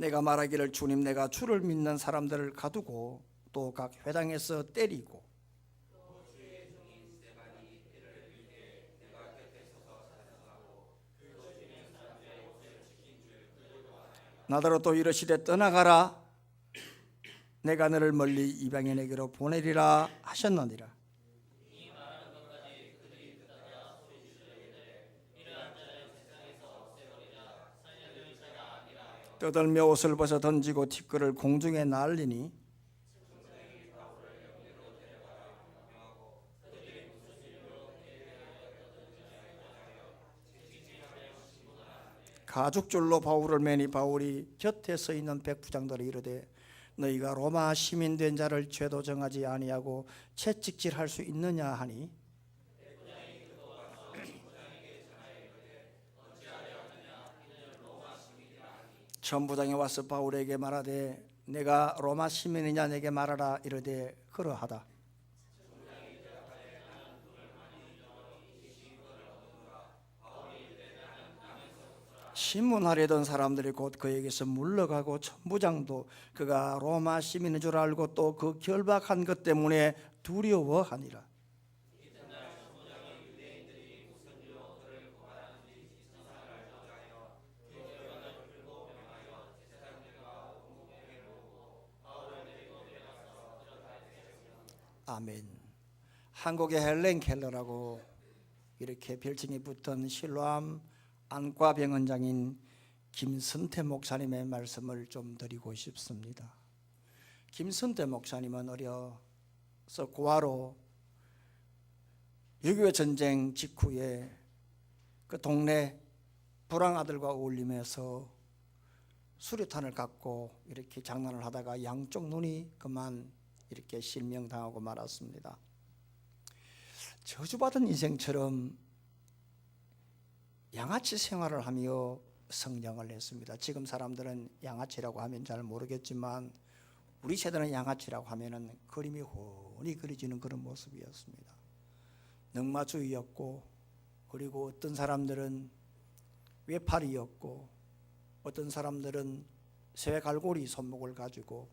내가 말하기를 주님 내가 주를 믿는 사람들을 가두고 또 각 회당에서 때리고 나더러 또 이르시되 떠나가라 내가 너를 멀리 이방인에게로 보내리라 하셨느니라. 떠들며 옷을 벗어 던지고 티끌을 공중에 날리니 가죽줄로 바울을 매니 바울이 곁에 서 있는 백부장들이 이르되 너희가 로마 시민 된 자를 죄도 정하지 아니하고 채찍질할 수 있느냐 하니 천부장이 와서 바울에게 말하되 내가 로마 시민이냐 내게 말하라 이르되 그러하다. 신문하려던 사람들이 곧 그에게서 물러가고 천부장도 그가 로마 시민인 줄 알고 또 그 결박한 것 때문에 두려워하니라. 아멘. 한국의 헬렌 켈러라고 이렇게 별칭이 붙은 실로암 안과병원장인 김선태 목사님의 말씀을 좀 드리고 싶습니다. 김선태 목사님은 어려서 고아로 6.25 전쟁 직후에 그 동네 불황아들과 어울리면서 수류탄을 갖고 이렇게 장난을 하다가 양쪽 눈이 그만 이렇게 실명당하고 말았습니다. 저주받은 인생처럼 양아치 생활을 하며 성장을 했습니다. 지금 사람들은 양아치라고 하면 잘 모르겠지만 우리 세대는 양아치라고 하면은 그림이 훤히 그려지는 그런 모습이었습니다. 늑마주의였고, 그리고 어떤 사람들은 외팔이였고, 어떤 사람들은 쇠갈고리 손목을 가지고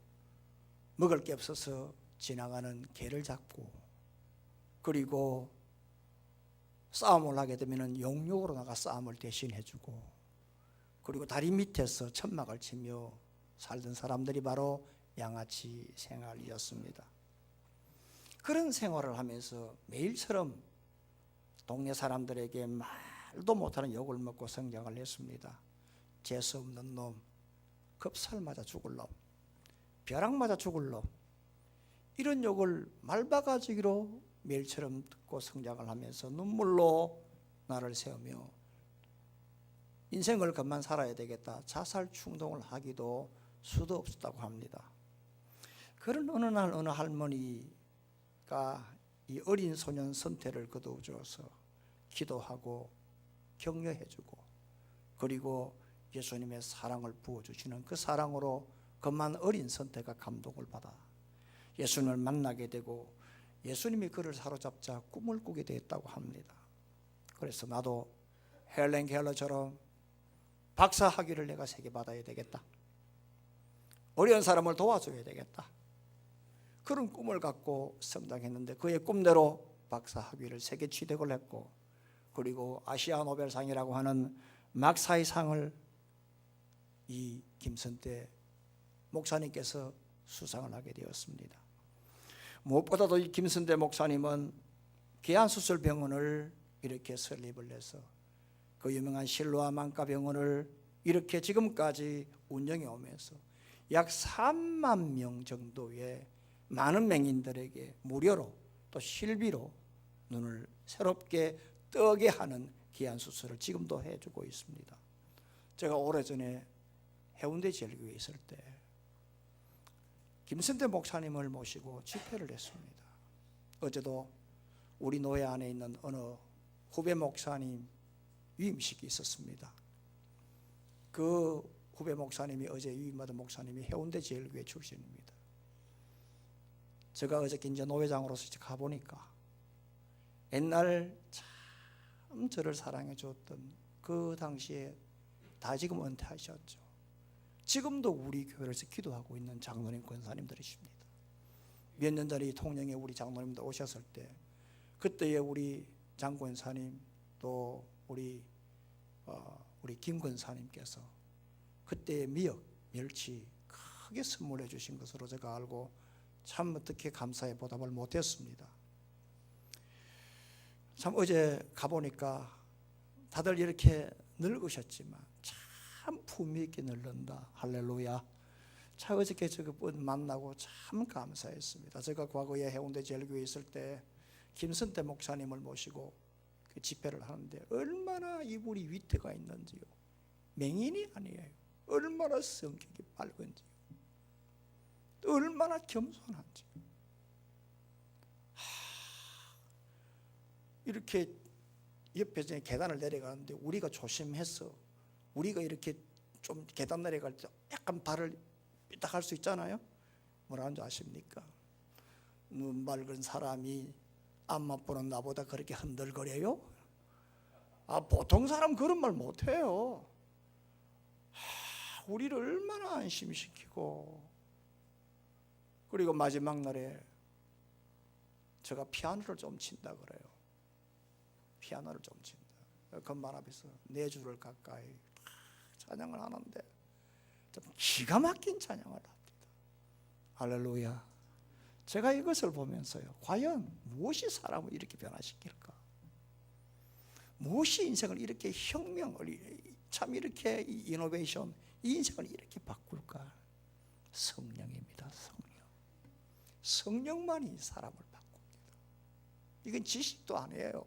먹을 게 없어서 지나가는 개를 잡고, 그리고 싸움을 하게 되면 용욕으로 나가 싸움을 대신해주고, 그리고 다리 밑에서 천막을 치며 살던 사람들이 바로 양아치 생활이었습니다. 그런 생활을 하면서 매일처럼 동네 사람들에게 말도 못하는 욕을 먹고 성장을 했습니다. 재수 없는 놈, 겁살 맞아 죽을 놈, 벼락 맞아 죽을 놈, 이런 욕을 말바가지로 매일처럼 듣고 성장을 하면서 눈물로 나를 세우며 인생을 그만 살아야 되겠다, 자살 충동을 하기도 수도 없었다고 합니다. 그런 어느 날 어느 할머니가 이 어린 소년 선태를 거두어주어서 기도하고 격려해주고, 그리고 예수님의 사랑을 부어주시는 그 사랑으로 그만 어린 선태가 감동을 받아 예수님을 만나게 되고 예수님이 그를 사로잡자 꿈을 꾸게 되었다고 합니다. 그래서 나도 헬렌 켈러처럼 박사 학위를 내가 3개 받아야 되겠다, 어려운 사람을 도와줘야 되겠다, 그런 꿈을 갖고 성장했는데 그의 꿈대로 박사 학위를 3개 취득을 했고, 그리고 아시아 노벨상이라고 하는 막사의 상을 이 김선태 목사님께서 수상을 하게 되었습니다. 무엇보다도 이 김선태 목사님은 계안수술병원을 이렇게 설립을 해서 그 유명한 실로암 안과병원을 이렇게 지금까지 운영해 오면서 약 3만 명 정도의 많은 맹인들에게 무료로 또 실비로 눈을 새롭게 뜨게 하는 귀한 수술을 지금도 해주고 있습니다. 제가 오래전에 해운대 제일교회에 있을 때 김선태 목사님을 모시고 집회를 했습니다. 어제도 우리 노회 안에 있는 어느 후배 목사님 위임식이 있었습니다. 그 후배 목사님이 어제 위임받은 목사님이 해운대 제일교회 출신입니다. 제가 어저께 이제 노회장으로서 가보니까 옛날 참 저를 사랑해 줬던 그 당시에 다 지금 은퇴하셨죠. 지금도 우리 교회에서 기도하고 있는 장로님 권사님들이십니다. 몇 년 전에 통영에 우리 장로님들 오셨을 때 그때의 우리 장 권사님 또 우리 김 권사님께서 그때의 미역, 멸치 크게 선물해 주신 것으로 제가 알고 참 어떻게 감사의 보답을 못했습니다. 참 어제 가보니까 다들 이렇게 늙으셨지만 참 품위 있게 늙는다. 할렐루야. 참 어저께 저거 만나고 참 감사했습니다. 제가 과거에 해운대 제일교회에 있을 때 김선태 목사님을 모시고 그 집회를 하는데 얼마나 이분이 위태가 있는지요. 맹인이 아니에요. 얼마나 성격이 밝은지요. 얼마나 겸손한지. 이렇게 옆에 계단을 내려가는데 우리가 조심해서 우리가 이렇게 좀 계단 내려갈 때 약간 발을 삐딱할 수 있잖아요. 뭐라는 줄 아십니까? 눈 맑은 사람이 앞만 보는 나보다 그렇게 흔들거려요? 보통 사람 그런 말 못해요. 우리를 얼마나 안심시키고. 그리고 마지막 날에 제가 피아노를 좀 친다 그래요. 피아노를 좀 친다. 건반 앞에서 4주를 가까이 찬양을 하는데 좀 기가 막힌 찬양을 합니다. 할렐루야. 제가 이것을 보면서요, 과연 무엇이 사람을 이렇게 변화시킬까? 무엇이 인생을 이렇게 혁명을, 참 이렇게 이노베이션, 이 인생을 이렇게 바꿀까? 성령입니다. 성령만이 사람을 바꿉니다. 이건 지식도 아니에요.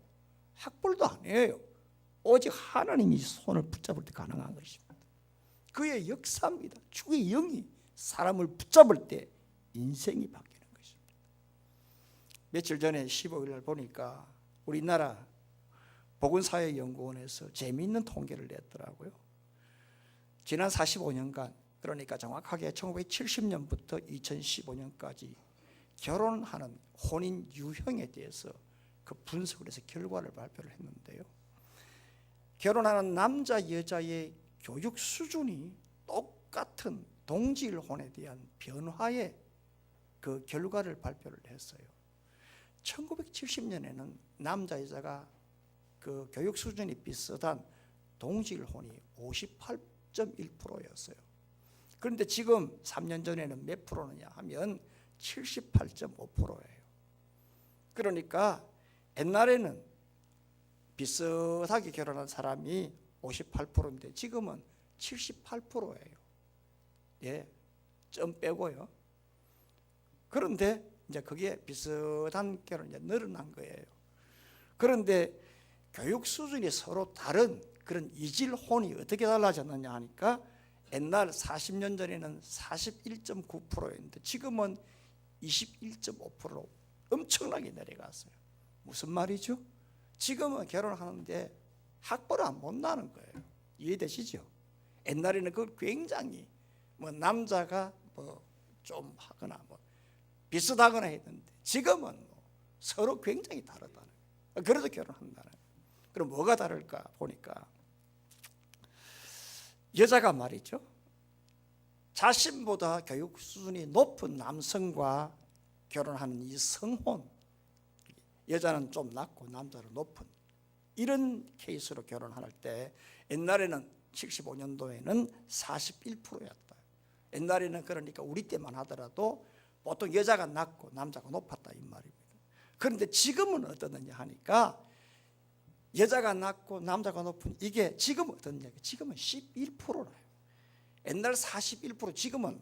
학벌도 아니에요. 오직 하나님이 손을 붙잡을 때 가능한 것입니다. 그의 역사입니다. 주의 영이 사람을 붙잡을 때 인생이 바뀌는 것입니다. 며칠 전에 15일날 보니까 우리나라 보건사회연구원에서 재미있는 통계를 냈더라고요. 지난 45년간, 그러니까 정확하게 1970년부터 2015년까지 결혼하는 혼인 유형에 대해서 그 분석을 해서 결과를 발표를 했는데요, 결혼하는 남자 여자의 교육 수준이 똑같은 동질혼에 대한 변화의 그 결과를 발표를 했어요. 1970년에는 남자 여자가 그 교육 수준이 비슷한 동질혼이 58.1%였어요. 그런데 지금 3년 전에는 몇 프로느냐 하면 78.5%예요. 그러니까 옛날에는 비슷하게 결혼한 사람이 58%인데 지금은 78%예요. 예, 점 빼고요. 그런데 이제 그게 비슷한 결혼이 이제 늘어난 거예요. 그런데 교육 수준이 서로 다른 그런 이질혼이 어떻게 달라졌느냐 하니까 옛날 40년 전에는 41.9%였는데 지금은 21.5%로 엄청나게 내려갔어요. 무슨 말이죠? 지금은 결혼하는데 학벌을 안 본다는 거예요. 이해되시죠? 옛날에는 그걸 굉장히 뭐 남자가 뭐 좀 하거나 뭐 비슷하거나 했는데 지금은 뭐 서로 굉장히 다르다는 거예요. 그래도 결혼한다는 거예요. 그럼 뭐가 다를까 보니까 여자가 말이죠, 자신보다 교육 수준이 높은 남성과 결혼하는 이 성혼, 여자는 좀 낮고 남자는 높은 이런 케이스로 결혼할 때 옛날에는 75년도에는 41%였다. 옛날에는 그러니까 우리 때만 하더라도 보통 여자가 낮고 남자가 높았다 이 말입니다. 그런데 지금은 어떠느냐 하니까 여자가 낮고 남자가 높은 이게 지금은 어떠느냐, 지금은 11%라요. 옛날 41%, 지금은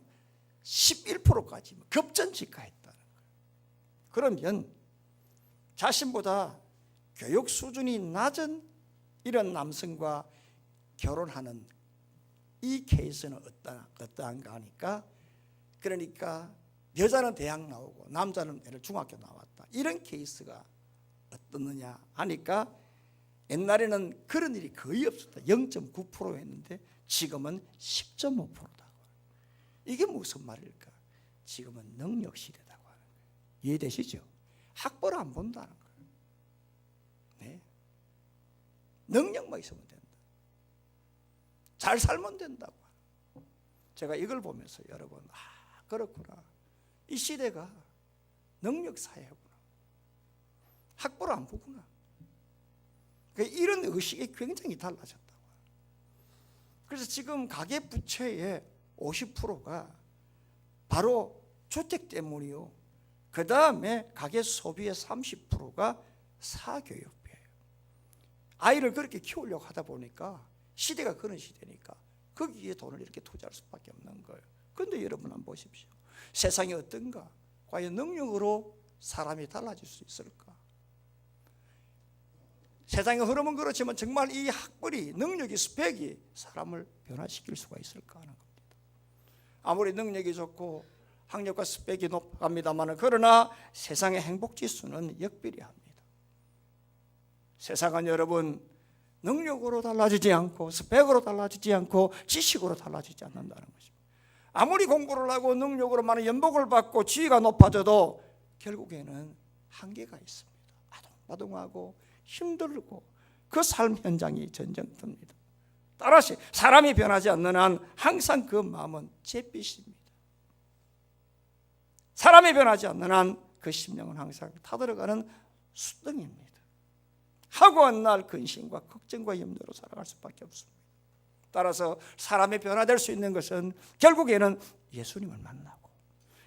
11%까지 급전직하했다는 거예요. 그러면 자신보다 교육 수준이 낮은 이런 남성과 결혼하는 이 케이스는 어떠한가 하니까, 그러니까 여자는 대학 나오고 남자는 중학교 나왔다, 이런 케이스가 어떻느냐 하니까 옛날에는 그런 일이 거의 없었다. 0.9%였는데 지금은 10.5%다고. 이게 무슨 말일까? 지금은 능력 시대다고 하는 거예요. 이해되시죠? 학벌을 안 본다는 거예요. 네. 능력만 있으면 된다. 잘 살면 된다고. 제가 이걸 보면서 여러분, 그렇구나. 이 시대가 능력 사회구나. 학벌 안 보구나. 이런 의식이 굉장히 달라졌다고. 그래서 지금 가계 부채의 50%가 바로 주택 때문이요. 그 다음에 가계 소비의 30%가 사교육비예요. 아이를 그렇게 키우려고 하다 보니까 시대가 그런 시대니까 거기에 돈을 이렇게 투자할 수밖에 없는 거예요. 그런데 여러분 한번 보십시오. 세상이 어떤가? 과연 능력으로 사람이 달라질 수 있을까? 세상의 흐름은 그렇지만 정말 이 학벌이, 능력이, 스펙이 사람을 변화시킬 수가 있을까 하는 겁니다. 아무리 능력이 좋고 학력과 스펙이 높합니다만 그러나 세상의 행복지수는 역비례합니다. 세상은 여러분 능력으로 달라지지 않고 스펙으로 달라지지 않고 지식으로 달라지지 않는다는 것입니다. 아무리 공부를 하고 능력으로 많은 연봉을 받고 지위가 높아져도 결국에는 한계가 있습니다. 아동바동하고 힘들고 그 삶 현장이 전쟁터입니다. 따라서 사람이 변하지 않는 한 항상 그 마음은 잿빛입니다. 사람이 변하지 않는 한 그 심령은 항상 타들어가는 수렁입니다. 하고한 날 근심과 걱정과 염려로 살아갈 수밖에 없습니다. 따라서 사람이 변화될 수 있는 것은 결국에는 예수님을 만나고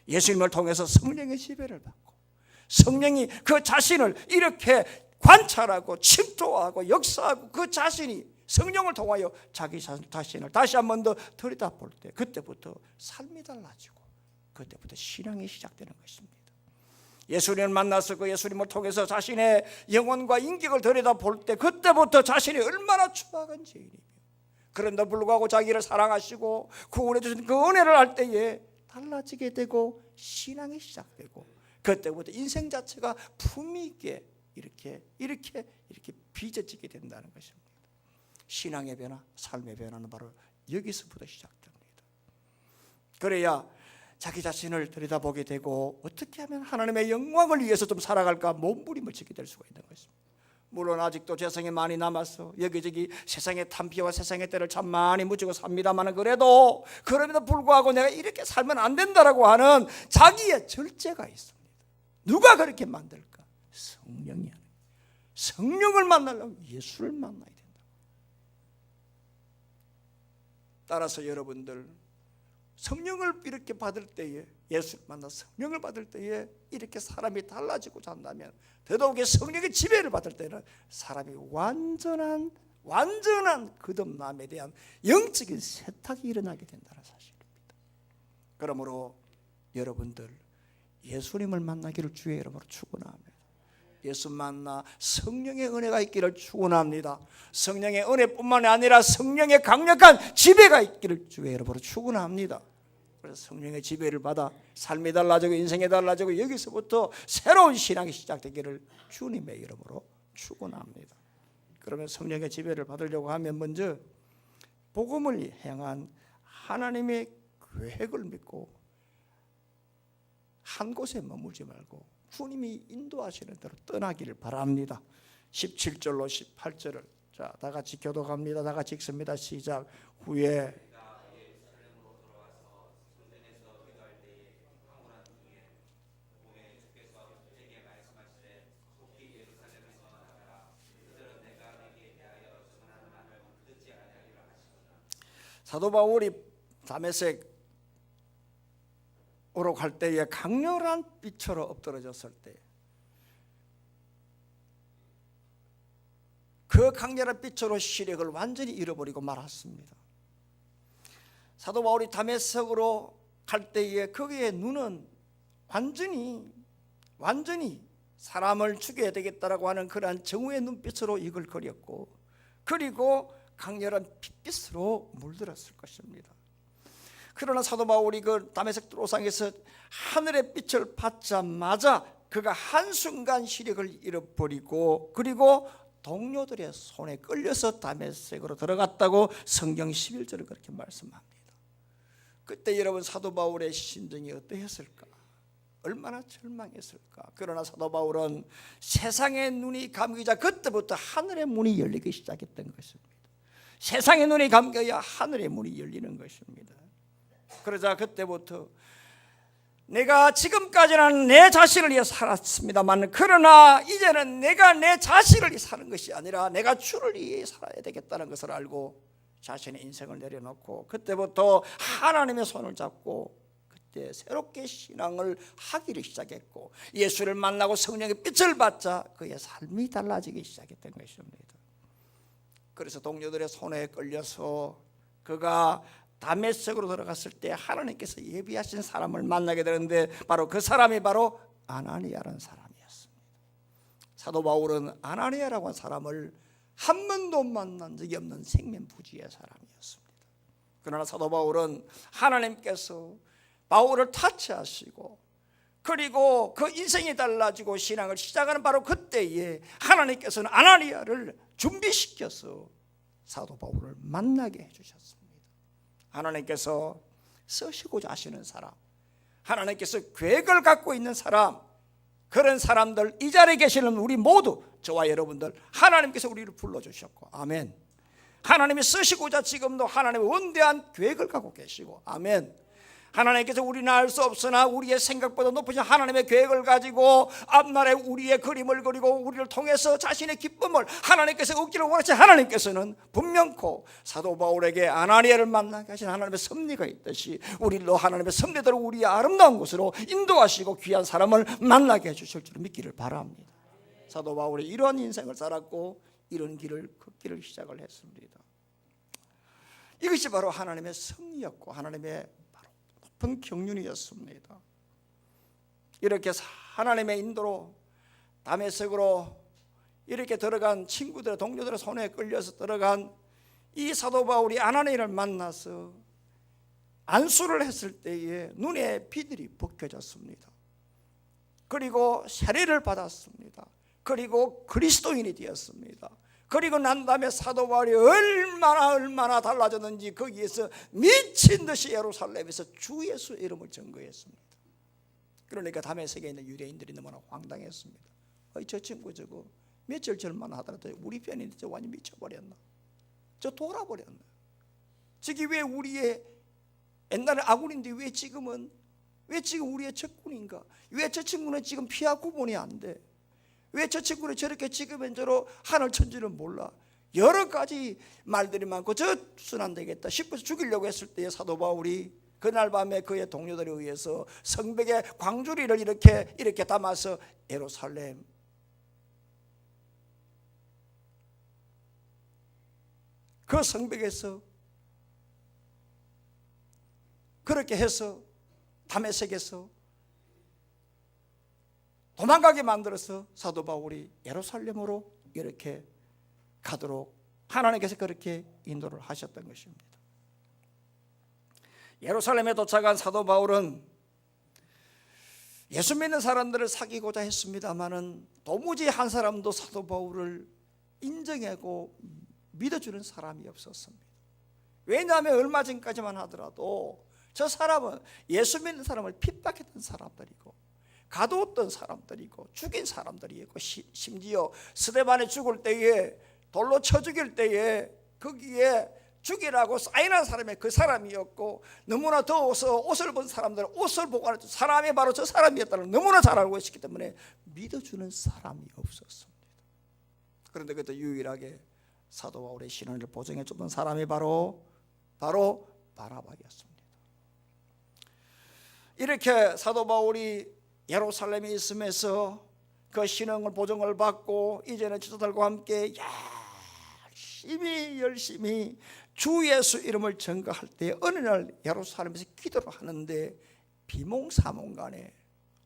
예수님을 통해서 성령의 지배를 받고 성령이 그 자신을 이렇게 관찰하고 침투하고 역사하고 그 자신이 성령을 통하여 자기 자신을 다시 한 번 더 들여다볼 때 그때부터 삶이 달라지고 그때부터 신앙이 시작되는 것입니다. 예수님을 만나서 그 예수님을 통해서 자신의 영혼과 인격을 들여다볼 때 그때부터 자신이 얼마나 추악한 죄인이며 그런데 불구하고 자기를 사랑하시고 구원해 주신 그 은혜를 알 때에 달라지게 되고 신앙이 시작되고 그때부터 인생 자체가 품위 있게 이렇게 빚어지게 된다는 것입니다. 신앙의 변화, 삶의 변화는 바로 여기서부터 시작됩니다. 그래야 자기 자신을 들여다보게 되고 어떻게 하면 하나님의 영광을 위해서 좀 살아갈까 몸부림을 치게 될 수가 있는 것입니다. 물론 아직도 죄성이 많이 남아서 여기저기 세상의 탐피와 세상의 때를 참 많이 묻히고 삽니다만 그래도 그럼에도 불구하고 내가 이렇게 살면 안 된다라고 하는 자기의 절제가 있습니다. 누가 그렇게 만들까? 성령이 하는 거예요. 성령을 만나려면 예수를 만나야 된다. 따라서 여러분들 성령을 이렇게 받을 때에 예수를 만나 성령을 받을 때에 이렇게 사람이 달라지고 산다면 더더욱이 성령의 지배를 받을 때는 사람이 완전한 거듭남에 대한 영적인 세탁이 일어나게 된다는 사실입니다. 그러므로 여러분들 예수님을 만나기를 주의 이름으로 축원합니다. 예수 만나 성령의 은혜가 있기를 축원합니다. 성령의 은혜뿐만 아니라 성령의 강력한 지배가 있기를 주의 이름으로 축원합니다. 그래서 성령의 지배를 받아 삶이 달라지고 인생이 달라지고 여기서부터 새로운 신앙이 시작되기를 주님의 이름으로 축원합니다. 그러면 성령의 지배를 받으려고 하면 먼저 복음을 향한 하나님의 계획을 믿고 한 곳에 머물지 말고 주님이 인도하시는 대로 떠나기를 바랍니다. 17절로 18절을 자, 다 같이 교독합니다. 다 같이 읽습니다. 시작. 후에 사도 바울이 다메섹으로 갈 때에 강렬한 빛으로 엎드러졌을 때 그 강렬한 빛으로 시력을 완전히 잃어버리고 말았습니다. 사도 바울이 다메섹으로 갈 때에 거기에 눈은 완전히 사람을 죽여야 되겠다라고 하는 그러한 정오의 눈빛으로 이글거렸고 그리고 강렬한 빛빛으로 물들었을 것입니다. 그러나 사도 바울이 그 다메섹 도상에서 하늘의 빛을 받자마자 그가 한순간 시력을 잃어버리고 그리고 동료들의 손에 끌려서 다메섹으로 들어갔다고 성경 11절은 그렇게 말씀합니다. 그때 여러분 사도 바울의 심정이 어떠했을까? 얼마나 절망했을까? 그러나 사도 바울은 세상의 눈이 감기자 그때부터 하늘의 문이 열리기 시작했던 것입니다. 세상의 눈이 감겨야 하늘의 문이 열리는 것입니다. 그러자 그때부터 내가 지금까지는 내 자신을 위해 살았습니다만, 그러나 이제는 내가 내 자신을 위해 사는 것이 아니라 내가 주를 위해 살아야 되겠다는 것을 알고 자신의 인생을 내려놓고 그때부터 하나님의 손을 잡고 그때 새롭게 신앙을 하기를 시작했고, 예수를 만나고 성령의 빛을 받자 그의 삶이 달라지기 시작했던 것입니다. 그래서 동료들의 손에 끌려서 그가 다메섹으로 들어갔을 때 하나님께서 예비하신 사람을 만나게 되는데, 바로 그 사람이 바로 아나니아라는 사람이었습니다. 사도 바울은 아나니아라고 한 사람을 한 번도 만난 적이 없는 생면부지의 사람이었습니다. 그러나 사도 바울은 하나님께서 바울을 타치하시고, 그리고 그 인생이 달라지고 신앙을 시작하는 바로 그때에 하나님께서는 아나니아를 준비시켜서 사도 바울을 만나게 해주셨습니다. 하나님께서 쓰시고자 하시는 사람, 하나님께서 계획을 갖고 있는 사람, 그런 사람들, 이 자리에 계시는 우리 모두, 저와 여러분들, 하나님께서 우리를 불러주셨고, 아멘. 하나님이 쓰시고자 지금도 하나님의 원대한 계획을 갖고 계시고, 아멘. 하나님께서 우리는 알 수 없으나 우리의 생각보다 높으신 하나님의 계획을 가지고 앞날에 우리의 그림을 그리고 우리를 통해서 자신의 기쁨을 하나님께서 얻기를 원하신 하나님께서는 분명코 사도 바울에게 아나니아를 만나게 하신 하나님의 섭리가 있듯이 우리도 하나님의 섭리대로 우리의 아름다운 곳으로 인도하시고 귀한 사람을 만나게 해주실 줄 믿기를 바랍니다. 사도 바울이 이러한 인생을 살았고 이런 길을 걷기를 시작을 했습니다. 이것이 바로 하나님의 섭리였고 하나님의 높은 경륜이었습니다. 이렇게 하나님의 인도로 다메섹으로 이렇게 들어간 친구들, 동료들의 손에 끌려서 들어간 이 사도 바울이 아나니아를 만나서 안수를 했을 때에 눈에 비늘이 벗겨졌습니다. 그리고 세례를 받았습니다. 그리고 그리스도인이 되었습니다. 그리고 난 다음에 사도 바울이 얼마나 달라졌는지 거기에서 미친 듯이 예루살렘에서 주 예수 이름을 증거했습니다. 그러니까 다메섹에 있는 유대인들이 너무나 황당했습니다. 저 친구 저거 며칠 전만 하더라도 우리 편인데 저 완전 미쳐버렸나? 저 돌아버렸나? 저기 왜 우리의 옛날에 아군인데 왜 지금 우리의 적군인가? 왜 저 친구는 지금 피하 구분이 안 돼? 왜 저 친구는 저렇게 지금은 저로 하늘 천지를 몰라? 여러 가지 말들이 많고 저 순 안 되겠다 싶어서 죽이려고 했을 때 사도 바울이 그날 밤에 그의 동료들에 의해서 성벽에 광주리를 이렇게 담아서 예루살렘 그 성벽에서 그렇게 해서 다메섹에서 도망가게 만들어서 사도 바울이 예루살렘으로 이렇게 가도록 하나님께서 그렇게 인도를 하셨던 것입니다. 예루살렘에 도착한 사도 바울은 예수 믿는 사람들을 사귀고자 했습니다마는 도무지 한 사람도 사도 바울을 인정하고 믿어주는 사람이 없었습니다. 왜냐하면 얼마 전까지만 하더라도 저 사람은 예수 믿는 사람을 핍박했던 사람들이고 가두었던 사람들이고 죽인 사람들이고 심지어 스데반이 죽을 때에 돌로 쳐 죽일 때에 거기에 죽이라고 사인한 사람이 그 사람이었고, 너무나 더워서 옷을 본 사람들은 옷을 보관했던 사람이 바로 저 사람이었다는 너무나 잘 알고 있었기 때문에 믿어주는 사람이 없었습니다. 그런데 그때 유일하게 사도 바울의 신앙을 보증해 줬던 사람이 바로 바나바였습니다. 이렇게 사도 바울이 예루살렘에 있으면서 그 신앙을 보증을 받고 이제는 지도자들과 함께 열심히 주 예수 이름을 증거할 때 어느 날 예루살렘에서 기도를 하는데 비몽사몽간에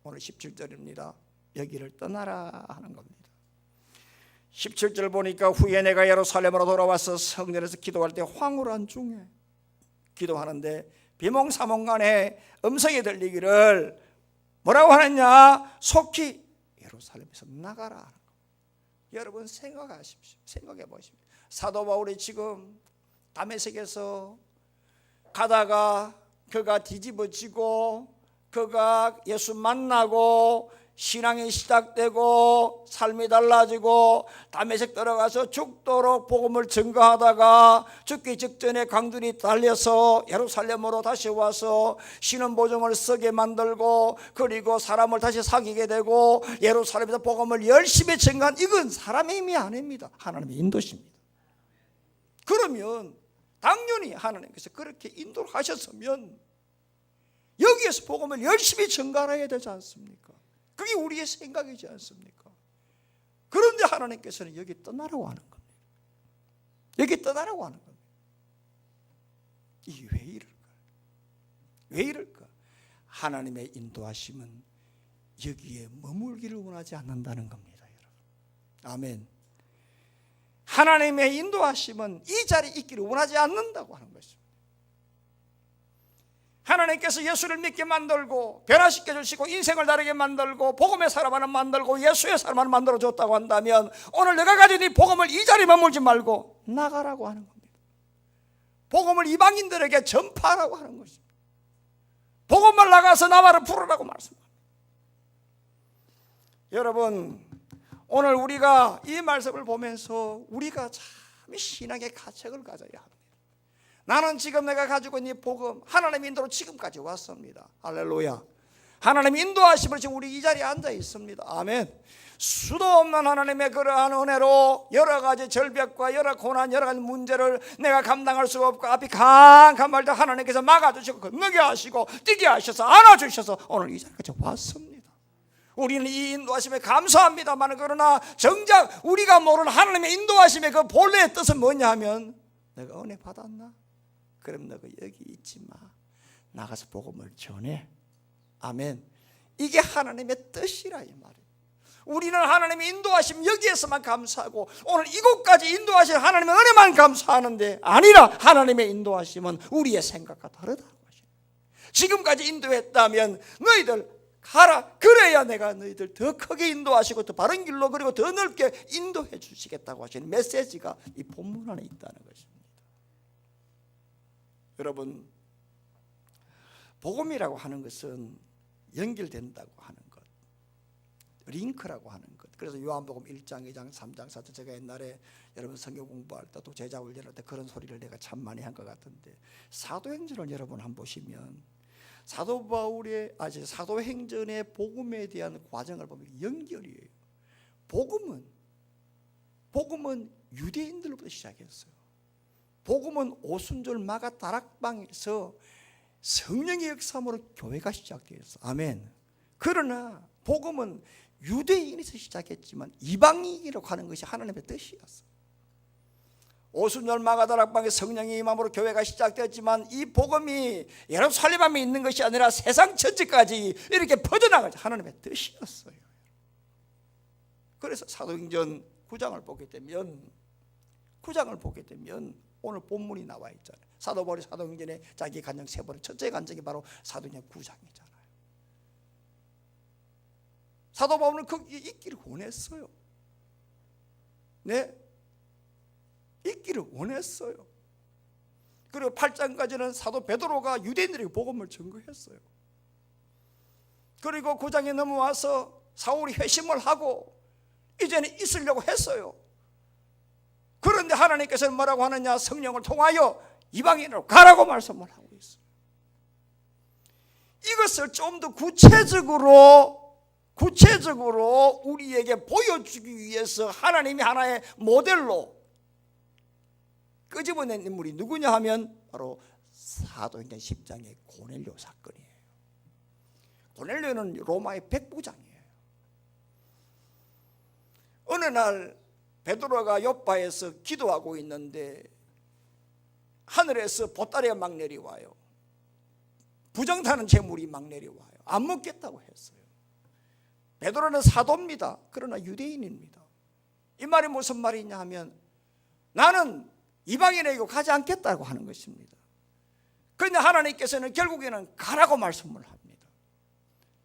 오늘 17절입니다. 여기를 떠나라 하는 겁니다. 17절 보니까 후에 내가 예루살렘으로 돌아와서 성전에서 기도할 때 황홀한 중에 기도하는데 비몽사몽간에 음성이 들리기를 뭐라고 하느냐? 속히 예루살렘에서 나가라 하는 겁니다. 여러분 생각하십시오. 생각해 보십시오. 사도 바울이 지금 다메섹에서 가다가 그가 뒤집어지고 그가 예수 만나고 신앙이 시작되고 삶이 달라지고 다메섹 들어가서 죽도록 복음을 증거하다가 죽기 직전에 강들이 달려서 예루살렘으로 다시 와서 신원보증을 쓰게 만들고 그리고 사람을 다시 사귀게 되고 예루살렘에서 복음을 열심히 증거한, 이건 사람의 힘이 아닙니다. 하나님의 인도십니다. 그러면 당연히 하나님께서 그렇게 인도를 하셨으면 여기에서 복음을 열심히 증거해야 되지 않습니까? 그게 우리의 생각이지 않습니까? 그런데 하나님께서는 여기 떠나라고 하는 겁니다. 여기 떠나라고 하는 겁니다. 이게 왜 이럴까? 왜 이럴까? 하나님의 인도하심은 여기에 머물기를 원하지 않는다는 겁니다, 여러분. 아멘. 하나님의 인도하심은 이 자리에 있기를 원하지 않는다고 하는 것입니다. 하나님께서 예수를 믿게 만들고 변화시켜 주시고 인생을 다르게 만들고 복음의 사람 하나 만들고 예수의 사람 하나 만들어줬다고 한다면 오늘 내가 가진 이 복음을 이 자리에 머물지 말고 나가라고 하는 겁니다. 복음을 이방인들에게 전파하라고 하는 것입니다. 복음을 나가서 나와를 부르라고 말씀합니다. 여러분, 오늘 우리가 이 말씀을 보면서 우리가 참 신앙의 가책을 가져야 합니다. 나는 지금 내가 가지고 있는 이 복음, 하나님의 인도로 지금까지 왔습니다. 할렐루야. 하나님의 인도하심을 지금 우리 이 자리에 앉아 있습니다. 아멘. 수도 없는 하나님의 그러한 은혜로 여러 가지 절벽과 여러 고난, 여러 가지 문제를 내가 감당할 수가 없고 앞이 캄캄할 때 하나님께서 막아주시고 건너게 하시고 뛰게 하셔서 안아주셔서 오늘 이 자리까지 왔습니다. 우리는 이 인도하심에 감사합니다만, 그러나 정작 우리가 모르는 하나님의 인도하심의 그 본래의 뜻은 뭐냐 하면, 내가 은혜 받았나? 그럼 너가 여기 있지 마. 나가서 복음을 전해. 아멘. 이게 하나님의 뜻이라 이 말이에요. 우리는 하나님의 인도하심 여기에서만 감사하고 오늘 이곳까지 인도하신 하나님의 은혜만 감사하는데, 아니라 하나님의 인도하심은 우리의 생각과 다르다고 하시죠. 지금까지 인도했다면 너희들 가라. 그래야 내가 너희들 더 크게 인도하시고 더 바른 길로 그리고 더 넓게 인도해 주시겠다고 하시는 메시지가 이 본문 안에 있다는 것입니다. 여러분, 복음이라고 하는 것은 연결된다고 하는 것, 링크라고 하는 것. 그래서 요한복음 1장, 2장, 3장, 4장, 제가 옛날에 여러분 성경 공부할 때 또 제자 훈련할 때 그런 소리를 내가 참 많이 한 것 같은데, 사도행전을 여러분 한번 보시면 사도행전의 복음에 대한 과정을 보면 연결이에요. 복음은 유대인들로부터 시작했어요. 복음은 오순절 마가 다락방에서 성령의 역사함으로 교회가 시작되었어. 아멘. 그러나 복음은 유대인에서 시작했지만 이방인이라고 하는 것이 하나님의 뜻이었어요. 오순절 마가 다락방에 성령의 임함으로 교회가 시작되었지만 이 복음이 예루살렘에 있는 것이 아니라 세상 전체까지 이렇게 퍼져나가자 하나님의 뜻이었어요. 그래서 사도행전 9장을 보게 되면 오늘 본문이 나와 있잖아요. 사도 바울이 사도행전에 자기 간증 3번, 첫째 간증이 바로 사도행전 9장이잖아요. 사도 바울은 거기에 있기를 원했어요. 네, 있기를 원했어요. 그리고 8장까지는 사도 베드로가 유대인들에게 복음을 전거했어요. 그리고 9장에 넘어와서 사울이 회심을 하고 이제는 있으려고 했어요. 그런데 하나님께서는 뭐라고 하느냐? 성령을 통하여 이방인으로 가라고 말씀을 하고 있어요. 이것을 좀 더 구체적으로 우리에게 보여주기 위해서 하나님이 하나의 모델로 끄집어낸 인물이 누구냐 하면 바로 사도행전 10장의 고넬료 사건이에요. 고넬료는 로마의 백부장이에요. 어느 날 베드로가 요파에서 기도하고 있는데 하늘에서 보따리가 막 내려와요. 부정타는 재물이 막 내려와요. 안 먹겠다고 했어요. 베드로는 사도입니다. 그러나 유대인입니다. 이 말이 무슨 말이냐 하면 나는 이방인에게 가지 않겠다고 하는 것입니다. 그런데 하나님께서는 결국에는 가라고 말씀을 합니다.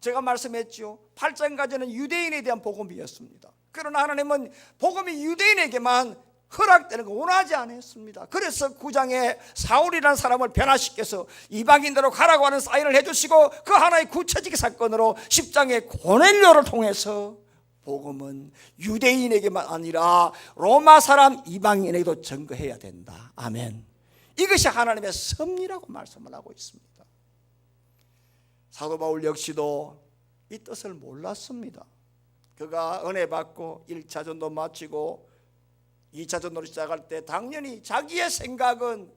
제가 말씀했죠. 8장까지는 유대인에 대한 복음이었습니다. 그러나 하나님은 복음이 유대인에게만 허락되는 거 원하지 않았습니다. 그래서 9장에 사울이라는 사람을 변화시켜서 이방인대로 가라고 하는 사인을 해주시고, 그 하나의 구체적 사건으로 10장에 고넬료를 통해서 복음은 유대인에게만 아니라 로마 사람 이방인에게도 전거해야 된다. 아멘. 이것이 하나님의 섭리라고 말씀을 하고 있습니다. 사도 바울 역시도 이 뜻을 몰랐습니다. 그가 은혜 받고 1차 전도 마치고 2차 전도를 시작할 때 당연히 자기의 생각은,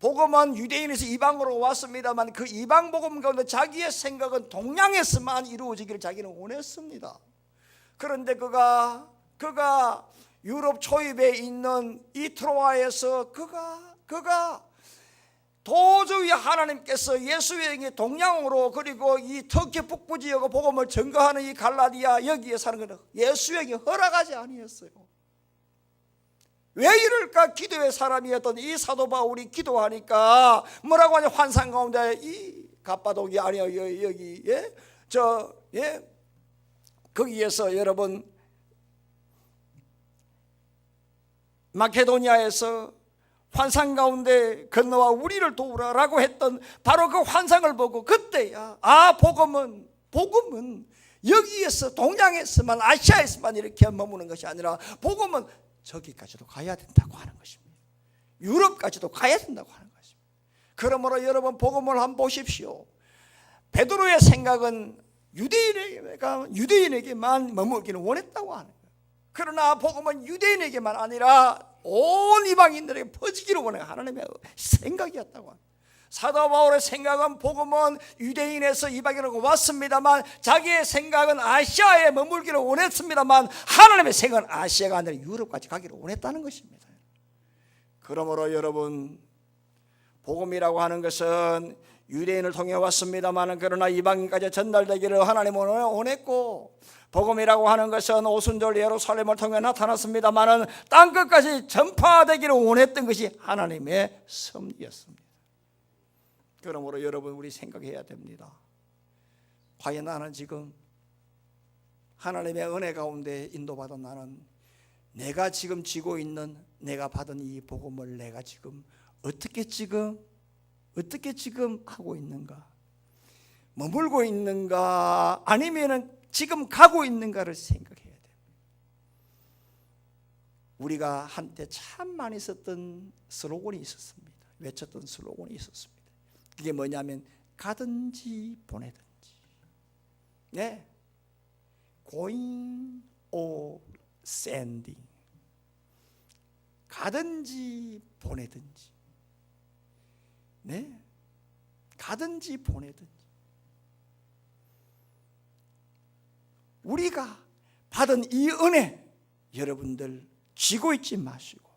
복음은 유대인에서 이방으로 왔습니다만 그 이방 복음 가운데 자기의 생각은 동양에서만 이루어지기를 자기는 원했습니다. 그런데 그가 유럽 초입에 있는 이 트로아에서 그가 도저히 하나님께서 예수의 동양으로, 그리고 이 터키 북부 지역의 복음을 전거하는 이 갈라디아 여기에 사는 것은 예수에게 허락하지 아니었어요. 왜 이럴까? 기도의 사람이었던 이 사도 바울이 기도하니까 뭐라고 하냐? 환상 가운데 이 갑바독이 아니요 여기 거기에서 여러분 마케도니아에서 환상 가운데 건너와 우리를 도우라라고 했던 바로 그 환상을 보고 그때야 복음은 여기에서 동양에서만, 아시아에서만 이렇게 머무는 것이 아니라 복음은 저기까지도 가야 된다고 하는 것입니다. 유럽까지도 가야 된다고 하는 것입니다. 그러므로 여러분 복음을 한번 보십시오. 베드로의 생각은 유대인에게만 머물기는 원했다고 하는 거예요. 그러나 복음은 유대인에게만 아니라 온 이방인들에게 퍼지기를 원하는 하나님의 생각이었다고 합니다. 사도 바울의 생각은 복음은 유대인에서 이방인으로 왔습니다만 자기의 생각은 아시아에 머물기를 원했습니다만 하나님의 생각은 아시아가 아니라 유럽까지 가기를 원했다는 것입니다. 그러므로 여러분, 복음이라고 하는 것은 유대인을 통해 왔습니다만 그러나 이방인까지 전달되기를 하나님은 원했고, 복음이라고 하는 것은 오순절 예루살렘을 통해 나타났습니다만 땅끝까지 전파되기를 원했던 것이 하나님의 섭리였습니다. 그러므로 여러분, 우리 생각해야 됩니다. 과연 나는 지금 하나님의 은혜 가운데 인도받은 나는 내가 지금 지고 있는, 내가 받은 이 복음을 내가 지금 어떻게 지금 하고 있는가? 머물고 있는가? 아니면은 지금 가고 있는가를 생각해야 됩니다. 우리가 한때 참 많이 썼던 슬로건이 있었습니다. 외쳤던 슬로건이 있었습니다. 그게 뭐냐면 가든지 보내든지. 네, going or sending. 가든지 보내든지. 네, 가든지 보내든지. 우리가 받은 이 은혜, 여러분들 쥐고 있지 마시고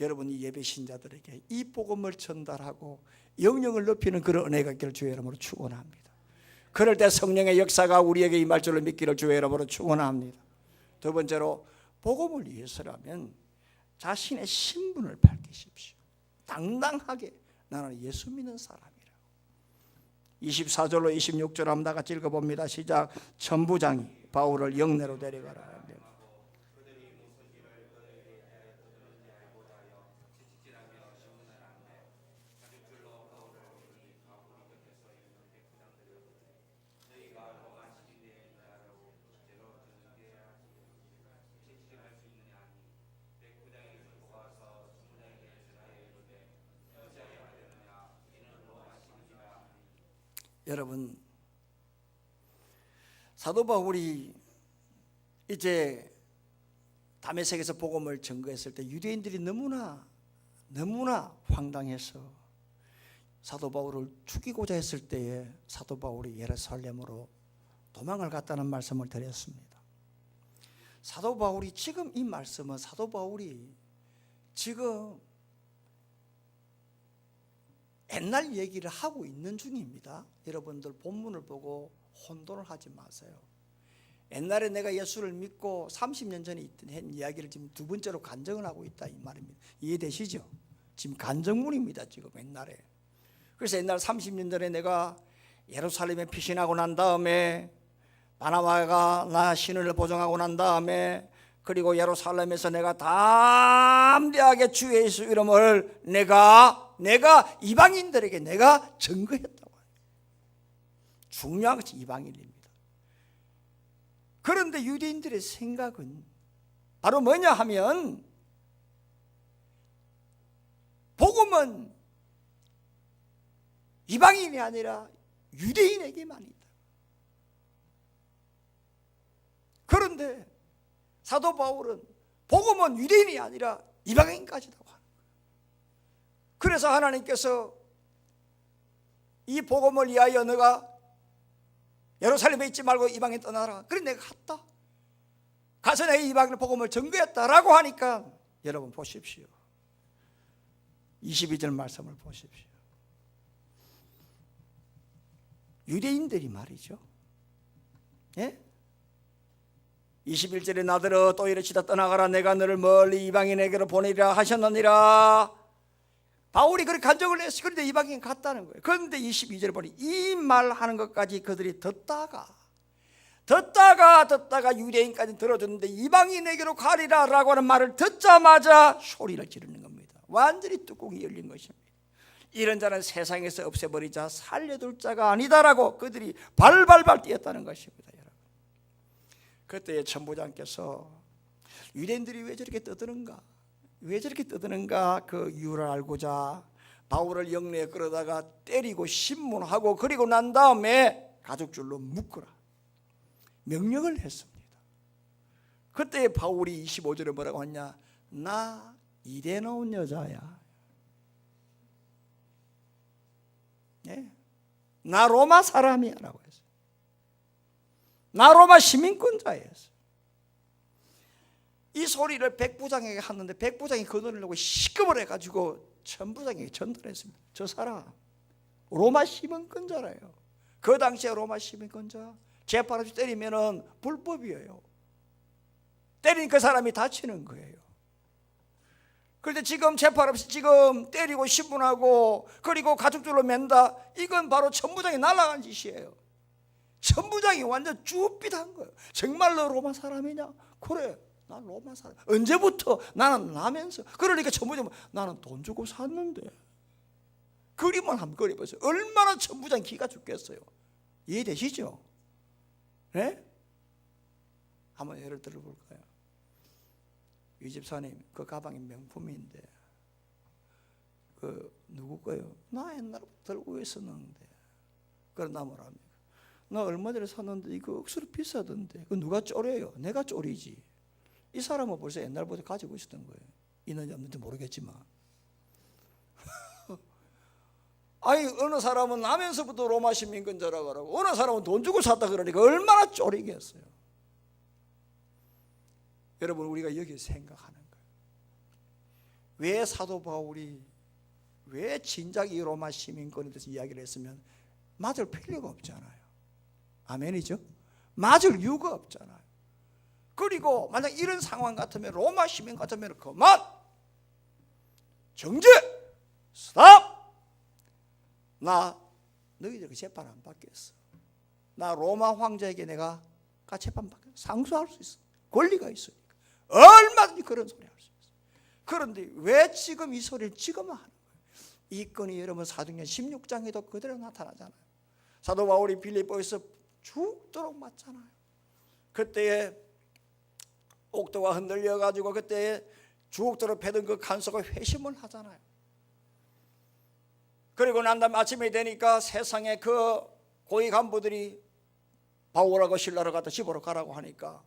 여러분이 예배 신자들에게 이 복음을 전달하고 영령을 높이는 그런 은혜가 있기를 주의 이름으로 축원합니다. 그럴 때 성령의 역사가 우리에게 임할 줄을 믿기를 주의 이름으로 축원합니다. 두 번째로, 복음을 위해서라면 자신의 신분을 밝히십시오. 당당하게 나는 예수 믿는 사람이라고. 24절로 26절 한번 다 같이 읽어봅니다. 시작. 천부장이 바울을 영내로 데려가라. 여러분, 사도 바울이 이제 다메섹에서 복음을 전거했을 때 유대인들이 너무나 황당해서 사도 바울을 죽이고자 했을 때에 사도 바울이 예루살렘으로 도망을 갔다는 말씀을 드렸습니다. 사도 바울이 지금 이 말씀은 사도 바울이 지금 옛날 얘기를 하고 있는 중입니다. 여러분들 본문을 보고 혼돈을 하지 마세요. 옛날에 내가 예수를 믿고 30년 전에 했던 이야기를 지금 두 번째로 간증을 하고 있다 이 말입니다. 이해되시죠? 지금 간증문입니다. 지금 옛날에. 그래서 옛날 30년 전에 내가 예루살렘에 피신하고 난 다음에 바나바가 나 신을 보정하고 난 다음에 그리고 예루살렘에서 내가 담대하게 주 예수 이름을 내가 이방인들에게 내가 증거했다고. 중요한 것이 이방인입니다. 그런데 유대인들의 생각은 바로 뭐냐 하면 복음은 이방인이 아니라 유대인에게만 있다. 그런데 사도 바울은 복음은 유대인이 아니라 이방인까지라고 하는 거예요. 그래서 하나님께서 이 복음을 위하여 너가 예루살렘에 있지 말고 이방인 떠나라. 그래 내가 갔다. 가서 내가 이방인 복음을 전거했다라고 하니까 여러분 보십시오. 22절 말씀을 보십시오. 유대인들이 말이죠. 예? 21절에 나더러 또 이르시다 떠나가라 내가 너를 멀리 이방인에게로 보내리라 하셨느니라. 바울이 그렇게 간증을 했어요. 그런데 이방인 갔다는 거예요. 그런데 22절에 보니 이 말하는 것까지 그들이 듣다가 유대인까지 들어줬는데 이방인에게로 가리라 라고 하는 말을 듣자마자 소리를 지르는 겁니다. 완전히 뚜껑이 열린 것입니다. 이런 자는 세상에서 없애버리자 살려둘 자가 아니다라고 그들이 발발발 뛰었다는 것입니다. 여러분, 그때 천부장께서 유대인들이 왜 저렇게 떠드는가 그 이유를 알고자 바울을 영내에 끌어다가 때리고 신문하고 그리고 난 다음에 가죽줄로 묶으라 명령을 했습니다. 그때 바울이 25절에 뭐라고 했냐? 나 이래 나온 여자야. 네? 나 로마 사람이야 라고 했어요. 나 로마 시민권자였어요. 이 소리를 백부장에게 하는데 백부장이 그 눈을 보고 시급을 해가지고 천부장에게 전달했습니다. 저 사람 로마 시민권자래요. 그 당시에 로마 시민권자 재판 없이 때리면은 불법이에요. 때리니까 그 사람이 다치는 거예요. 그런데 지금 재판 없이 지금 때리고 신문하고 그리고 가죽줄로 맨다. 이건 바로 천부장이 날아간 짓이에요. 천부장이 완전 쭈삣한 거예요. 정말로 로마 사람이냐? 그래, 난 로마 사람. 언제부터? 나는 나면서. 그러니까 천부장은 나는 돈 주고 샀는데. 그림만 한번 그려보세요. 얼마나 천부장 기가 죽겠어요. 이해되시죠? 네? 한번 예를 들어볼까요? 이 집사님 그 가방이 명품인데 그 누구 거요? 나 옛날부터 들고 있었는데. 그럼 나 뭐랍니까? 나 얼마 전에 샀는데 이거 억수로 비싸던데. 그 누가 쪼려요? 내가 쪼리지. 이 사람은 벌써 옛날부터 가지고 있었던 거예요. 있는지 없는지 모르겠지만. 아니 어느 사람은 나면서부터 로마 시민권자라고 그러고 어느 사람은 돈 주고 샀다 그러니까 얼마나 쪼리겠어요. 여러분, 우리가 여기 생각하는 거예요. 왜 사도 바울이 왜 진작 이 로마 시민권에 대해서 이야기를 했으면 맞을 필요가 없잖아요. 아멘이죠? 맞을 이유가 없잖아요. 그리고 만약 이런 상황 같으면 로마 시민 같으면 그만 정죄 스탑. 나 너희들 재판 안 받겠어. 나 로마 황제에게 내가 재판 받겠어. 상소할 수 있어. 권리가 있으니까 얼마든지 그런 소리 할 수 있어. 그런데 왜 지금 이 소리를 지금 하는 거예요? 이 건이 여러분 사도행전 16장에도 그대로 나타나잖아요. 사도 바울이 빌립보에서 죽도록 맞잖아요. 그때에 옥도가 흔들려 가지고 그때 죽도록 패던 그 간수가 회심을 하잖아요. 그리고 난 다음 아침이 되니까 세상에 그 고위 간부들이 바울하고 실라를 갖다 집으로 가라고 하니까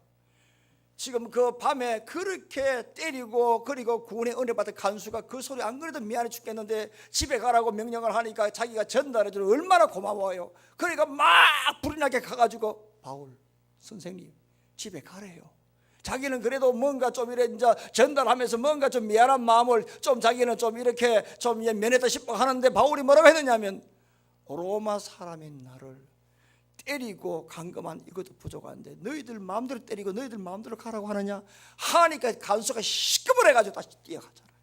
지금 그 밤에 그렇게 때리고 그리고 구원의 은혜 받은 간수가 그 소리 안 그래도 미안해 죽겠는데 집에 가라고 명령을 하니까 자기가 전달해주는 얼마나 고마워요. 그러니까 막 불이 나게 가가지고 바울 선생님 집에 가래요. 자기는 그래도 뭔가 좀 이래 이제 전달하면서 뭔가 좀 미안한 마음을 좀 자기는 좀 이렇게 좀 면했다 싶어 하는데 바울이 뭐라고 했느냐면 로마 사람인 나를 때리고 강금한 이것도 부족한데 너희들 마음대로 때리고 너희들 마음대로 가라고 하느냐 하니까 간수가 시급을 해가지고 다시 뛰어가잖아요.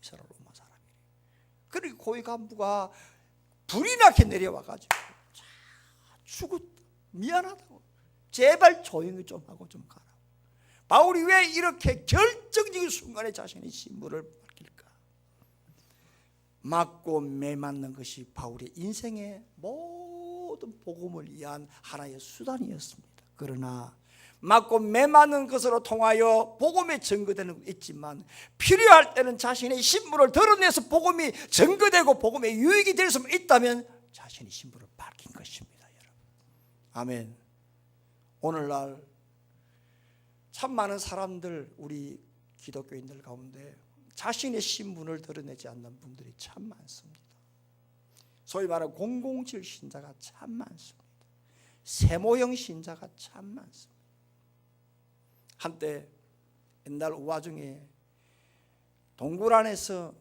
이 사람 로마 사람이. 그리고 고위 간부가 불이 나게 내려와가지고 죽었다 미안하다고 제발 조용히 좀 하고 좀 가라. 바울이 왜 이렇게 결정적인 순간에 자신의 신분을 밝힐까? 맞고 매맞는 것이 바울의 인생의 모든 복음을 위한 하나의 수단이었습니다. 그러나 맞고 매맞는 것으로 통하여 복음이 증거되는 건 있지만 필요할 때는 자신의 신분을 드러내서 복음이 증거되고 복음의 유익이 될 수 있다면 자신의 신분을 밝힌 것입니다. 여러분, 아멘. 오늘날 참 많은 사람들, 우리 기독교인들 가운데 자신의 신분을 드러내지 않는 분들이 참 많습니다. 소위 말하는 007 신자가 참 많습니다. 세모형 신자가 참 많습니다. 한때 옛날 우화 중에 동굴 안에서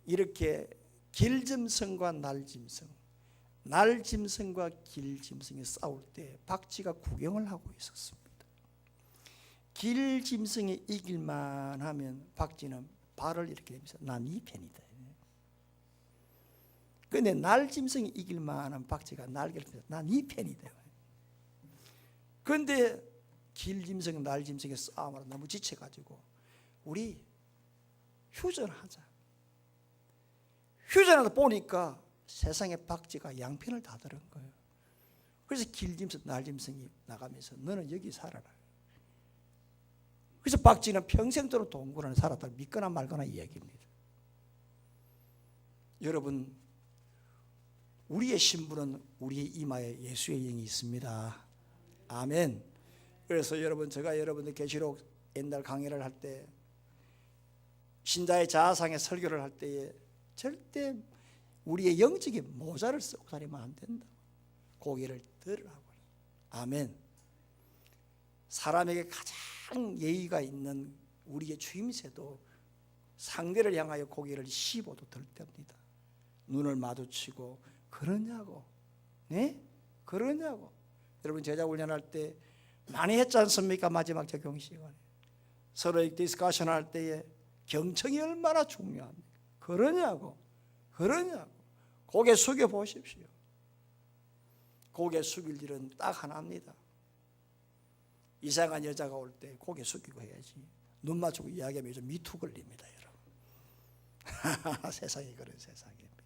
이렇게 길짐승과 날짐승, 날짐승과 길짐승이 싸울 때 박쥐가 구경을 하고 있었습니다. 길짐승이 이길만 하면 박쥐는 발을 이렇게 내면서 난 이 편이다. 그런데 날짐승이 이길만 하면 박쥐가 날개를 내면서 난 이 편이다. 그런데 길짐승, 날짐승의 싸움으로 너무 지쳐가지고 우리 휴전하자. 휴전하다 보니까 세상에 박쥐가 양편을 다 들은 거예요. 그래서 길짐승, 날짐승이 나가면서 너는 여기 살아라. 그래서 박쥐는 평생도록 동굴 안에 살았다. 믿거나 말거나 이야기입니다. 여러분, 우리의 신분은 우리의 이마에 예수의 영이 있습니다. 아멘. 그래서 여러분, 제가 여러분들 계시록 옛날 강의를 할 때 신자의 자아상의 설교를 할 때에 절대 우리의 영적인 모자를 쓰고 다니면 안 된다. 고개를 들으라고. 아멘. 사람에게 가장 예의가 있는 우리의 주임새도 상대를 향하여 고개를 15도 들 때입니다. 눈을 마주치고 그러냐고, 네? 그러냐고. 여러분, 제자 훈련할 때 많이 했지 않습니까? 마지막 적용 시간에 서로의 디스커션 할 때에 경청이 얼마나 중요합니까? 그러냐고, 그러냐고. 고개 숙여 보십시오. 고개 숙일 일은 딱 하나입니다. 이상한 여자가 올 때 고개 숙이고 해야지. 눈 맞추고 이야기하면 좀 미투 걸립니다, 여러분. 세상이 그런 세상입니다.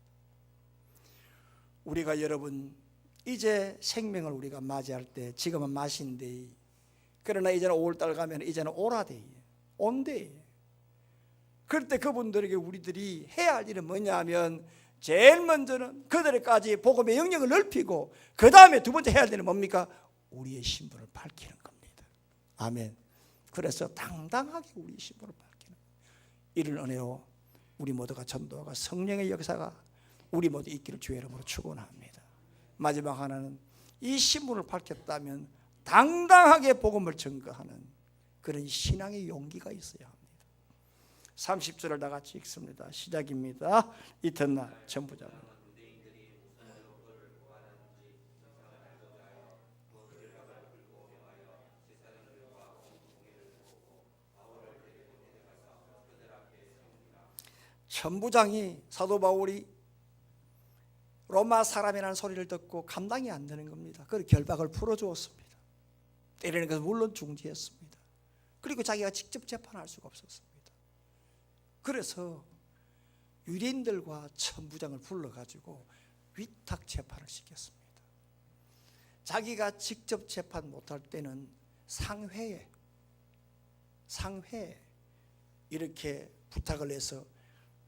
우리가 여러분 이제 생명을 우리가 맞이할 때 지금은 마신데이, 그러나 이제는 5월달 가면 이제는 오라데이, 온데이. 그럴 때 그분들에게 우리들이 해야 할 일은 뭐냐 하면 제일 먼저는 그들에게까지 복음의 영역을 넓히고 그 다음에 두 번째 해야 할 일은 뭡니까? 우리의 신분을 밝히는 겁니다. 아멘. 그래서 당당하게 우리의 신분을 밝히는, 이를 은혜로 우리 모두가 전도가 성령의 역사가 우리 모두 있기를 주의 이름으로 축원합니다. 마지막 하나는 이 신분을 밝혔다면 당당하게 복음을 증거하는 그런 신앙의 용기가 있어야 합니다. 30절을 다 같이 읽습니다. 시작입니다. 이튿날 전부자 천부장이 사도 바울이 로마 사람이라는 소리를 듣고 감당이 안 되는 겁니다. 그래서 결박을 풀어주었습니다. 때리는 것은 물론 중지했습니다. 그리고 자기가 직접 재판할 수가 없었습니다. 그래서 유대인들과 천부장을 불러가지고 위탁 재판을 시켰습니다. 자기가 직접 재판 못할 때는 상회에 이렇게 부탁을 해서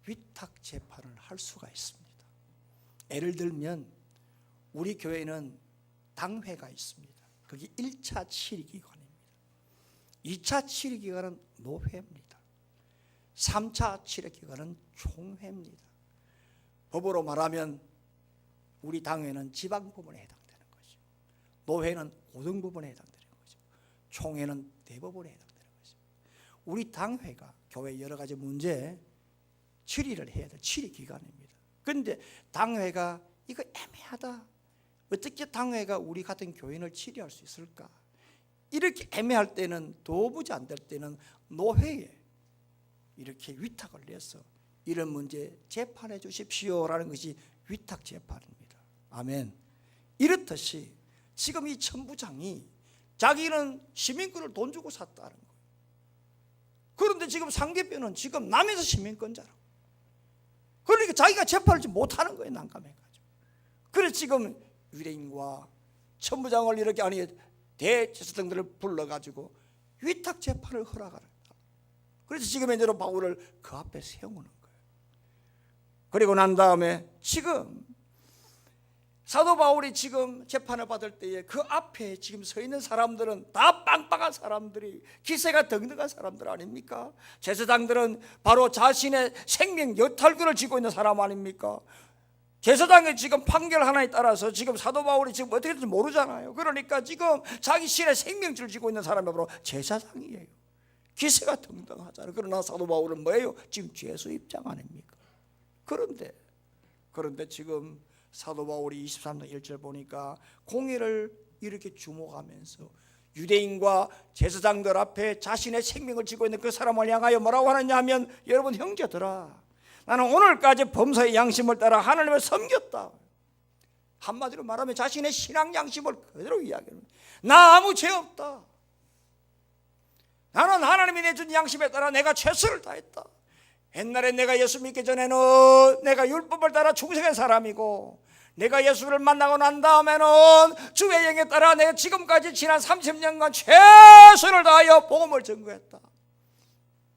위탁 재판을 할 수가 있습니다. 예를 들면 우리 교회는 당회가 있습니다. 그게 1차 치리기관입니다. 2차 치리기관은 노회입니다. 3차 치리기관은 총회입니다. 법으로 말하면 우리 당회는 지방법원에 해당되는 거죠. 노회는 고등법원에 해당되는 거죠. 총회는 대법원에 해당되는 거죠. 우리 당회가 교회 여러 가지 문제에 치리를 해야 될 치리기관입니다. 그런데 당회가 이거 애매하다, 어떻게 당회가 우리 같은 교인을 치리할 수 있을까, 이렇게 애매할 때는, 도무지 안 될 때는 노회에 이렇게 위탁을 내서 이런 문제 재판해 주십시오라는 것이 위탁 재판입니다. 아멘. 이렇듯이 지금 이 천부장이 자기는 시민권을 돈 주고 샀다는 거예요. 그런데 지금 상대편은 지금 남에서 시민권자라고. 그러니까 자기가 재판을 못하는 거예요. 난감해가지고. 그래서 지금 유대인과 천부장을 이렇게 아니 대제사장들을 불러가지고 위탁 재판을 허락하는 거예요. 그래서 지금 현재로 바울을 그 앞에 세우는 거예요. 그리고 난 다음에 지금 사도 바울이 지금 재판을 받을 때에 그 앞에 지금 서 있는 사람들은 다 빵빵한 사람들이, 기세가 등등한 사람들 아닙니까? 제사장들은 바로 자신의 생명 여탈권을 쥐고 있는 사람 아닙니까? 제사장의 지금 판결 하나에 따라서 지금 사도 바울이 지금 어떻게 될지 모르잖아요. 그러니까 지금 자기 신의 생명줄을 쥐고 있는 사람이 바로 제사장이에요. 기세가 등등하잖아요. 그러나 사도 바울은 뭐예요? 지금 죄수 입장 아닙니까? 그런데 지금 사도 바울이 23장 1절 보니까 공의를 이렇게 주목하면서 유대인과 제사장들 앞에 자신의 생명을 쥐고 있는 그 사람을 향하여 뭐라고 하느냐 하면, 여러분 형제들아, 나는 오늘까지 범사의 양심을 따라 하나님을 섬겼다. 한마디로 말하면 자신의 신앙 양심을 그대로 이야기합니다. 나 아무 죄 없다. 나는 하나님이 내준 양심에 따라 내가 최선을 다했다. 옛날에 내가 예수 믿기 전에는 내가 율법을 따라 충성한 사람이고, 내가 예수를 만나고 난 다음에는 주의 영에 따라 내가 지금까지 지난 30년간 최선을 다하여 복음을 전거했다.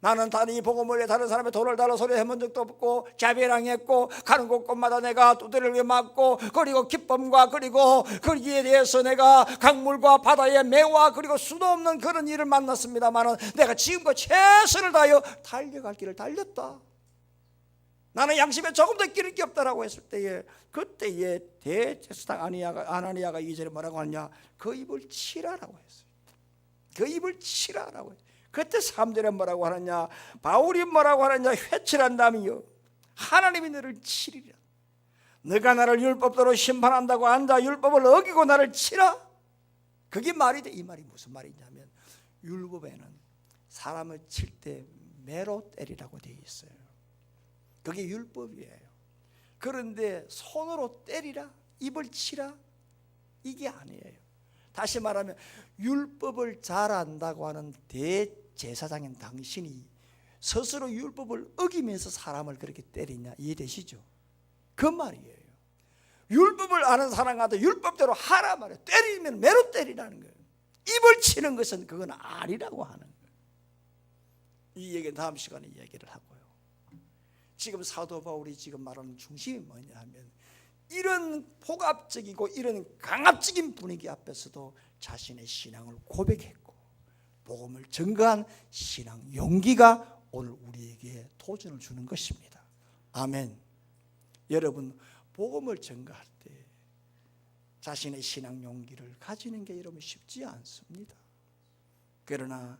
나는 이 복음을 위해 다른 사람의 돈을 달라 소리 해본 적도 없고, 자비랑했고, 가는 곳곳마다 내가 두드리를 맞고, 그리고 기쁨과 그리고 거기에 대해서 내가 강물과 바다의 매와 그리고 수도 없는 그런 일을 만났습니다만은 내가 지금껏 최선을 다하여 달려갈 길을 달렸다. 나는 양심에 조금 더 끼를 게 없다라고 했을 때에, 그때에 대제사장 아나니아가 이전에 뭐라고 하냐, 그 입을 치라라고 했어요. 그 입을 치라라고 했어요. 그때 3절에 뭐라고 하느냐, 바울이 뭐라고 하느냐, 회칠한다며 하나님이 너를 치리라. 너가 나를 율법대로 심판한다고 한다. 율법을 어기고 나를 치라. 그게 말이 돼. 이 말이 무슨 말이냐면, 율법에는 사람을 칠 때 매로 때리라고 되어 있어요. 그게 율법이에요. 그런데 손으로 때리라, 입을 치라, 이게 아니에요. 다시 말하면 율법을 잘 안다고 하는 대제사장인 당신이 스스로 율법을 어기면서 사람을 그렇게 때리냐, 이해되시죠? 그 말이에요. 율법을 아는 사람한테 율법대로 하라 말이에요. 때리면 매로 때리라는 거예요. 입을 치는 것은 그건 아니라고 하는 거예요. 이 얘기는 다음 시간에 얘기를 하고요. 지금 사도 바울이 지금 말하는 중심이 뭐냐 하면, 이런 폭압적이고 이런 강압적인 분위기 앞에서도 자신의 신앙을 고백했고 복음을 증거한 신앙 용기가 오늘 우리에게 도전을 주는 것입니다. 아멘. 여러분, 복음을 증거할 때 자신의 신앙 용기를 가지는 게 여러분 쉽지 않습니다. 그러나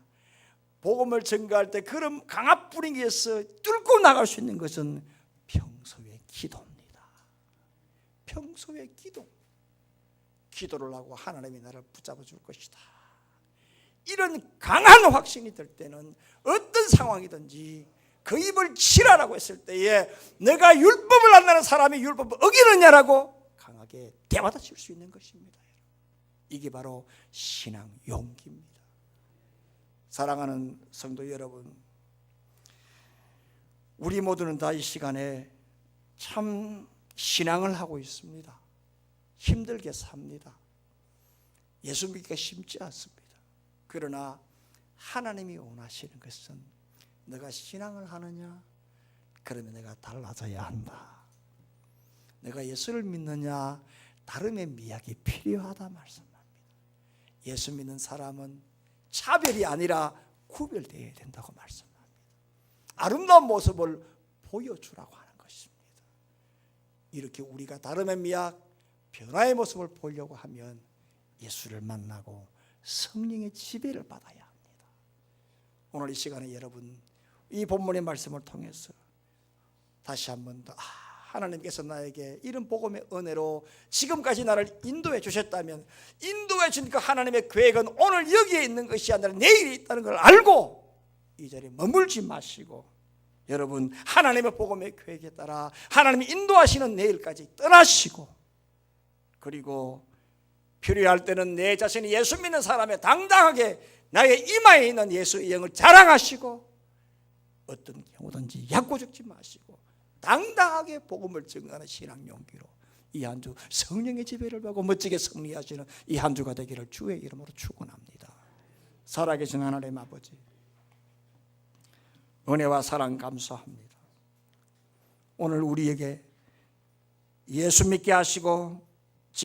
복음을 증거할 때 그런 강압 분위기에서 뚫고 나갈 수 있는 것은 평소의 기도입니다. 평소의 기도를 하고 하나님이 나를 붙잡아 줄 것이다. 이런 강한 확신이 들 때는 어떤 상황이든지 그 입을 치라라고 했을 때에 내가 율법을 안다는 사람이 율법을 어기느냐라고 강하게 대받아칠 수 있는 것입니다. 이게 바로 신앙 용기입니다. 사랑하는 성도 여러분, 우리 모두는 다 이 시간에 참 신앙을 하고 있습니다. 힘들게 삽니다. 예수 믿기가 쉽지 않습니다. 그러나 하나님이 원하시는 것은 너가 신앙을 하느냐? 그러면 내가 달라져야 한다. 내가 예수를 믿느냐? 다름의 미학이 필요하다 말씀합니다. 예수 믿는 사람은 차별이 아니라 구별되어야 된다고 말씀합니다. 아름다운 모습을 보여주라고 하는 것입니다. 이렇게 우리가 다름의 미학, 변화의 모습을 보려고 하면 예수를 만나고 성령의 지배를 받아야 합니다. 오늘 이 시간에 여러분, 이 본문의 말씀을 통해서 다시 한번 더 하나님께서 나에게 이런 복음의 은혜로 지금까지 나를 인도해 주셨다면, 인도해 준 그 하나님의 계획은 오늘 여기에 있는 것이 아니라 내일에 있다는 걸 알고 이 자리에 머물지 마시고, 여러분 하나님의 복음의 계획에 따라 하나님이 인도하시는 내일까지 떠나시고, 그리고 필요할 때는 내 자신이 예수 믿는 사람에 당당하게 나의 이마에 있는 예수의 영을 자랑하시고 어떤 경우든지 약고죽지 마시고 당당하게 복음을 증거하는 신앙 용기로 이 한 주 성령의 지배를 받고 멋지게 승리하시는 이 한 주가 되기를 주의 이름으로 축원합니다. 살아계신 하나님 아버지, 은혜와 사랑 감사합니다. 오늘 우리에게 예수 믿게 하시고